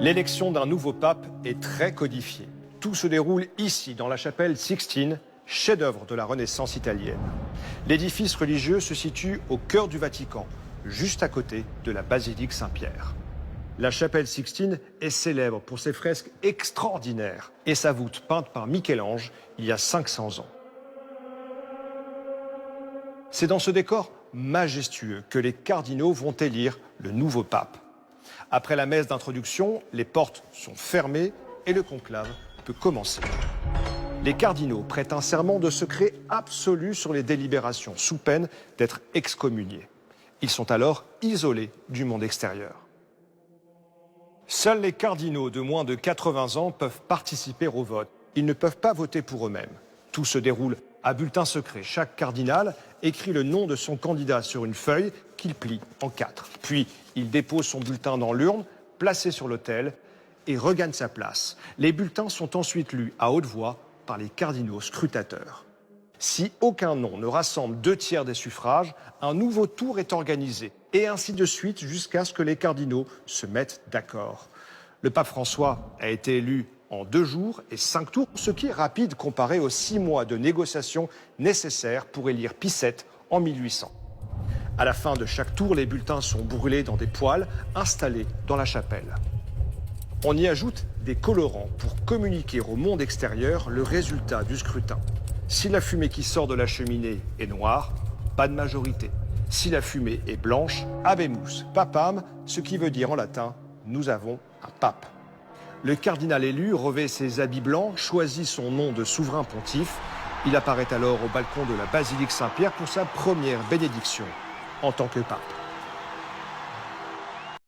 L'élection d'un nouveau pape est très codifiée. Tout se déroule ici, dans la chapelle Sixtine, chef-d'œuvre de la Renaissance italienne. L'édifice religieux se situe au cœur du Vatican, juste à côté de la basilique Saint-Pierre. La chapelle Sixtine est célèbre pour ses fresques extraordinaires et sa voûte peinte par Michel-Ange il y a 500 ans. C'est dans ce décor majestueux que les cardinaux vont élire le nouveau pape. Après la messe d'introduction, les portes sont fermées et le conclave peut commencer. Les cardinaux prêtent un serment de secret absolu sur les délibérations, sous peine d'être excommuniés. Ils sont alors isolés du monde extérieur. Seuls les cardinaux de moins de 80 ans peuvent participer au vote. Ils ne peuvent pas voter pour eux-mêmes. Tout se déroule à bulletin secret. Chaque cardinal écrit le nom de son candidat sur une feuille qu'il plie en 4. Puis, il dépose son bulletin dans l'urne, placée sur l'autel, et regagne sa place. Les bulletins sont ensuite lus à haute voix par les cardinaux scrutateurs. Si aucun nom ne rassemble 2/3 des suffrages, un nouveau tour est organisé, et ainsi de suite jusqu'à ce que les cardinaux se mettent d'accord. Le pape François a été élu en 2 jours et 5 tours, ce qui est rapide comparé aux 6 mois de négociations nécessaires pour élire Pie VII en 1800. À la fin de chaque tour, les bulletins sont brûlés dans des poêles installés dans la chapelle. On y ajoute des colorants pour communiquer au monde extérieur le résultat du scrutin. Si la fumée qui sort de la cheminée est noire, pas de majorité. Si la fumée est blanche, habemus papam, ce qui veut dire en latin « nous avons un pape ». Le cardinal élu revêt ses habits blancs, choisit son nom de souverain pontife. Il apparaît alors au balcon de la basilique Saint-Pierre pour sa première bénédiction en tant que pape.